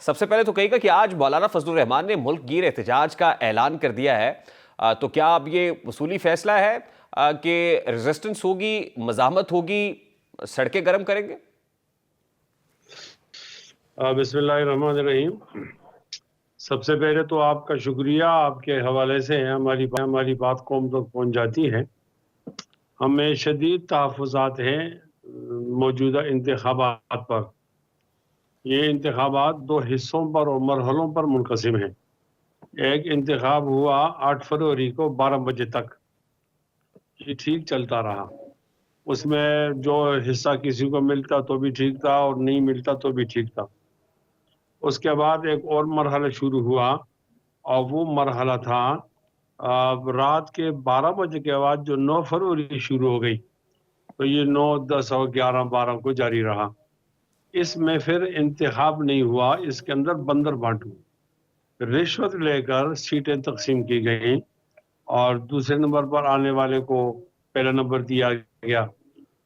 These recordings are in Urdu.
سب سے پہلے تو کہے گا کہ آج مولانا فضل الرحمان نے ملک گیر احتجاج کا اعلان کر دیا ہے، تو کیا اب یہ اصولی فیصلہ ہے کہ ریزسٹنس ہوگی، مزاحمت ہوگی، سڑکیں گرم کریں گے؟ بسم اللہ الرحمن الرحیم۔ سب سے پہلے تو آپ کا شکریہ، آپ کے حوالے سے ہماری بات قوم تک پہنچ جاتی ہے۔ ہمیں شدید تحفظات ہیں موجودہ انتخابات پر۔ یہ انتخابات دو حصوں پر اور مرحلوں پر منقسم ہیں۔ ایک انتخاب ہوا 8 فروری کو 12 بجے تک، یہ ٹھیک چلتا رہا۔ اس میں جو حصہ کسی کو ملتا تو بھی ٹھیک تھا اور نہیں ملتا تو بھی ٹھیک تھا۔ اس کے بعد ایک اور مرحلہ شروع ہوا، اور وہ مرحلہ تھا رات کے 12 بجے کے بعد جو 9 فروری شروع ہو گئی، تو یہ 9، 10 اور 11، 12 کو جاری رہا۔ اس میں پھر انتخاب نہیں ہوا، اس کے اندر بندر بانٹ ہوئی، رشوت لے کر سیٹیں تقسیم کی گئیں، اور دوسرے نمبر پر آنے والے کو پہلا نمبر دیا گیا،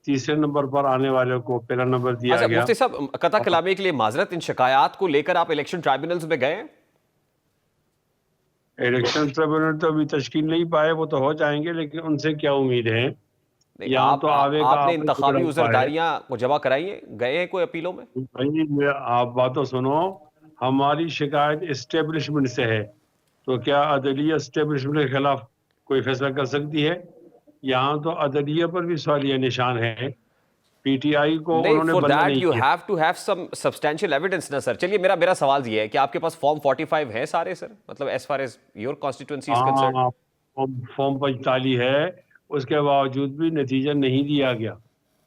تیسرے نمبر پر آنے والے کو پہلا نمبر دیا گیا۔ مفتی صاحب، قطع کلامی کے لیے معذرت، ان شکایات کو لے کر آپ الیکشن ٹرائبونلز میں گئے ہیں؟ الیکشن ٹریبونل تو ابھی تشکیل نہیں پائے، وہ تو ہو جائیں گے، لیکن ان سے کیا امید ہے؟ یہاں تو آپ نے انتخابی عذرداریاں کو جمع کرائی ہیں، گئے ہیں کوئی اپیلوں میں؟ آپ باتوں سنو، ہماری شکایت اسٹیبلشمنٹ سے ہے، تو کیا عدلیہ اسٹیبلشمنٹ کے خلاف کوئی فیصلہ کر سکتی ہے؟ یہاں تو عدلیہ پر بھی سوالیہ نشان ہے۔ پی ٹی آئی کو انہوں نے بندہ نہیں you کیا۔ have to have some substantial evidence نا سر۔ چلیے میرا سوال یہ ہے کہ آپ کے پاس فارم 45 ہے سارے سر، مطلب as far as your constituency is concerned؟ Form 45 ہے، اس کے باوجود بھی نتیجہ نہیں دیا گیا،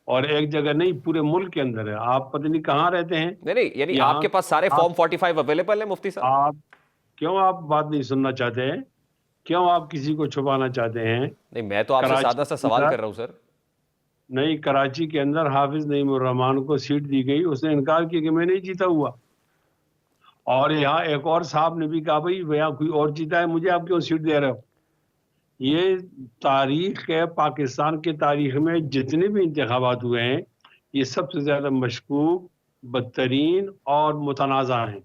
اور ایک جگہ نہیں، پورے ملک کے اندر ہے۔ آپ پتہ نہیں کہاں رہتے ہیں؟ نہیں، یعنی آپ کے پاس سارے فارم 45 اویلیبل ہیں مفتی صاحب؟ کیوں آپ بات نہیں سننا چاہتے ہیں؟ کیوں آپ کسی کو چھپانا چاہتے ہیں؟ نہیں، میں تو آپ سے سادہ سا سوال کر رہا ہوں سر۔ نہیں، کراچی کے اندر حافظ نعیم الرحمان کو سیٹ دی گئی، اس نے انکار کیا کہ میں نہیں جیتا ہوا، اور یہاں ایک اور صاحب نے بھی کہا بھائی یہاں کوئی اور جیتا ہے، مجھے آپ کیوں سیٹ دے رہے ہو؟ یہ تاریخ ہے، پاکستان کی تاریخ میں جتنے بھی انتخابات ہوئے ہیں، یہ سب سے زیادہ مشکوک، بدترین اور متنازع ہیں،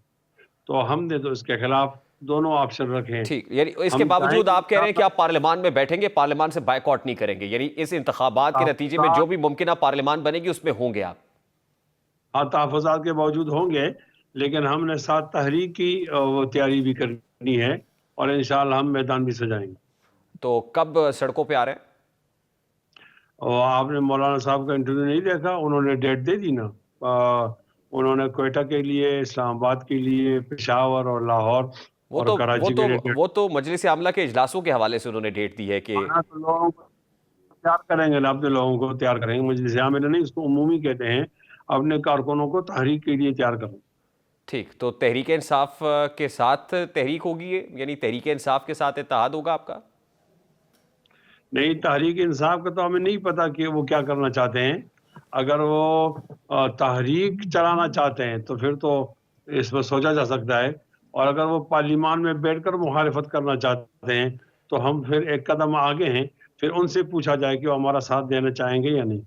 تو ہم نے تو اس کے خلاف دونوں آپشن رکھے ہیں۔ ٹھیک، یعنی اس کے باوجود آپ کہہ رہے ہیں کہ آپ پارلیمان میں بیٹھیں گے، پارلیمان سے بائیک آؤٹ نہیں کریں گے، یعنی اس انتخابات کے نتیجے میں جو بھی ممکنہ پارلیمان بنے گی اس میں ہوں گے آپ؟ ہاں، تحفظات کے باوجود ہوں گے، لیکن ہم نے ساتھ تحریک کی تیاری بھی کرنی ہے، اور انشاءاللہ ہم میدان بھی سجائیں گے۔ تو کب سڑکوں پہ آ رہے ہیں؟ اور آپ نے مولانا صاحب کا انٹرویو نہیں دیکھا؟ انہوں نے ڈیٹ دے دی نا، انہوں نے کوئٹہ کے لیے، اسلام آباد کے لیے، پشاور اور لاہور اور کراچی کے لیے۔ وہ تو مجلس عاملہ کے اجلاسوں کے حوالے سے انہوں نے ڈیٹ دی ہے کہ لوگوں کو تیار کریں گے نا، اپنے لوگوں کو تیار کریں گے، مجلس عاملہ نہیں، اس کو عمومی کہتے ہیں، اپنے کارکنوں کو تحریک کے لیے تیار کریں۔ ٹھیک، تو تحریک انصاف کے ساتھ تحریک ہوگی، یعنی تحریک انصاف کے ساتھ اتحاد ہوگا آپ کا؟ نہیں، تحریک انصاف کا تو ہمیں نہیں پتا کہ وہ کیا کرنا چاہتے ہیں۔ اگر وہ تحریک چلانا چاہتے ہیں تو پھر تو اس پر سوچا جا سکتا ہے، اور اگر وہ پارلیمان میں بیٹھ کر مخالفت کرنا چاہتے ہیں تو ہم پھر ایک قدم آگے ہیں، پھر ان سے پوچھا جائے کہ وہ ہمارا ساتھ دینا چاہیں گے یا نہیں۔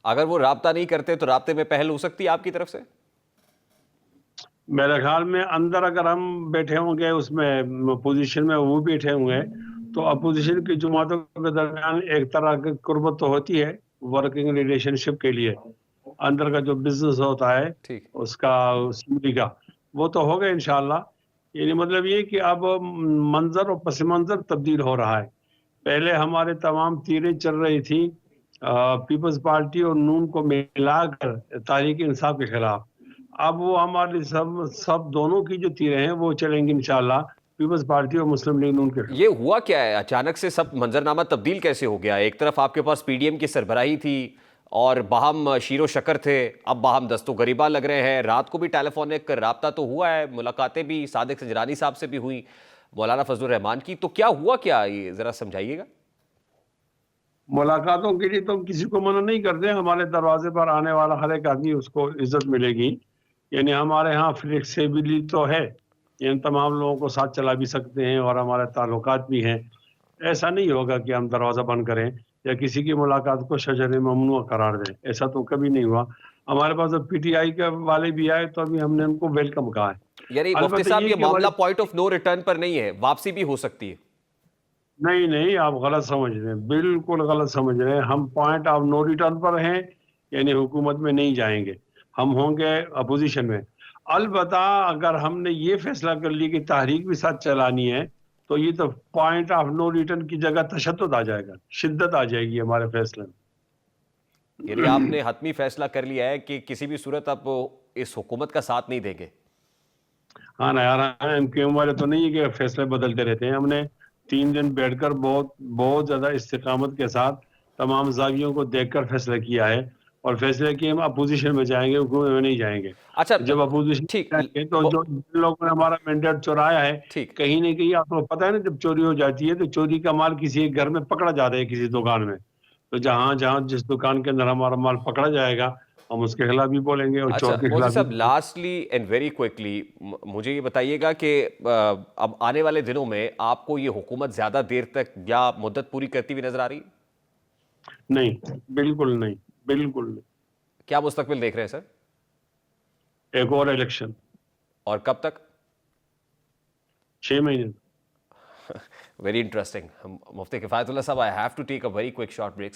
اگر وہ رابطہ نہیں کرتے تو رابطے میں پہل ہو سکتی ہے آپ کی طرف سے؟ میرے خیال میں اندر اگر ہم بیٹھے ہوں گے، اس میں پوزیشن میں وہ بیٹھے ہوں گے، تو اپوزیشن کی جماعتوں کے درمیان ایک طرح کی قربت تو ہوتی ہے ورکنگ ریلیشن شپ کے لیے، اندر کا جو بزنس ہوتا ہے اس کا، اسمبلی کا، وہ تو ہوگا انشاءاللہ۔ یعنی مطلب یہ کہ اب منظر اور پس منظر تبدیل ہو رہا ہے۔ پہلے ہمارے تمام تیریں چل رہی تھی پیپلز پارٹی اور نون کو ملا کر تحریک انصاف کے خلاف، اب وہ ہمارے سب دونوں کی جو تیریں ہیں وہ چلیں گی انشاءاللہ پیپلز پارٹی اور مسلم لیگ نون کے خلاف۔ یہ ہوا کیا ہے اچانک سے سب منظرنامہ تبدیل کیسے ہو گیا؟ ایک طرف آپ کے پاس پی ڈی ایم کی سربراہی تھی اور باہم شیر و شکر تھے، اب باہم دست و غریبہ لگ رہے ہیں۔ رات کو بھی ٹیلی فونک رابطہ تو ہوا ہے، ملاقاتیں بھی صادق سنجرانی صاحب سے بھی ہوئی، مولانا فضل الرحمان کی، تو کیا ہوا کیا؟ یہ ذرا سمجھائیے گا۔ ملاقاتوں کے لیے تو ہم کسی کو منع نہیں کرتے، ہمارے دروازے پر آنے والا ہر ایک آدمی اس کو عزت ملے گی، یعنی ہمارے ہاں فلیکسیبلٹی تو ہے، یعنی تمام لوگوں کو ساتھ چلا بھی سکتے ہیں، اور ہمارے تعلقات بھی ہیں۔ ایسا نہیں ہوگا کہ ہم دروازہ بند کریں یا کسی کی ملاقات کو شجر ممنوع قرار دیں، ایسا تو کبھی نہیں ہوا۔ ہمارے پاس اب پی ٹی آئی کے والے بھی آئے تو ابھی ہم نے ان کو ویلکم کہا ہے۔ یعنی مفتی البتہ صاحب یہ کہ معاملہ پوائنٹ آف نو ریٹرن پر نہیں ہے، واپسی بھی ہو سکتی ہے۔ نہیں آپ غلط سمجھ رہے ہیں، بالکل غلط سمجھ رہے ہیں. ہم پوائنٹ آف نو ریٹرن پر ہیں، یعنی حکومت میں نہیں جائیں گے، ہم ہوں گے اپوزیشن میں. البتہ اگر ہم نے یہ فیصلہ کر لی کہ تحریک بھی ساتھ چلانی ہے تو یہ تو پوائنٹ آف نو ریٹرن کی جگہ تشدد آ جائے گا، شدت آ جائے گی ہمارے فیصلے میں. یعنی آپ نے حتمی فیصلہ کر لیا ہے کہ کسی بھی صورت آپ اس حکومت کا ساتھ نہیں دیں گے؟ ہاں نا یار، ایم کیو ایم والے تو نہیں ہے کہ فیصلے بدلتے رہتے ہیں. ہم نے 3 دن بیٹھ کر بہت زیادہ استقامت کے ساتھ تمام زاویوں کو دیکھ کر فیصلہ کیا ہے، اور فیصلہ کیا ہم اپوزیشن میں جائیں گے، حکومت میں نہیں جائیں گے. اچھا جب اپوزیشن ٹھیک، میں جائیں گے تو جو جن لوگوں نے ہمارا مینڈیٹ چورایا ہے، ٹھیک، کہیں نہ کہیں آپ کو پتہ ہے نا، جب چوری ہو جاتی ہے تو چوری کا مال کسی ایک گھر میں پکڑا جاتا ہے، کسی دکان میں. تو جہاں جس دکان کے اندر ہمارا مال پکڑا جائے گا، ہم اس کے خلاف بھی بولیں گے اور اچھا چور کے موزی خلاف بھی صاحب، بولیں گے. لاسٹلی اینڈ ویری کوئکلی مجھے یہ بتائیے گا کہ اب آنے والے دنوں میں آپ کو یہ حکومت زیادہ دیر تک یا مدت پوری کرتی ہوئی نظر آ رہی ہے؟ نہیں، بالکل نہیں، بالکل نہیں. کیا مستقبل دیکھ رہے ہیں سر؟ ایک اور الیکشن اور کب تک؟ 6 مہینے. Very interesting. مفتی کفایت اللہ صاحب، I have to take a very quick short break.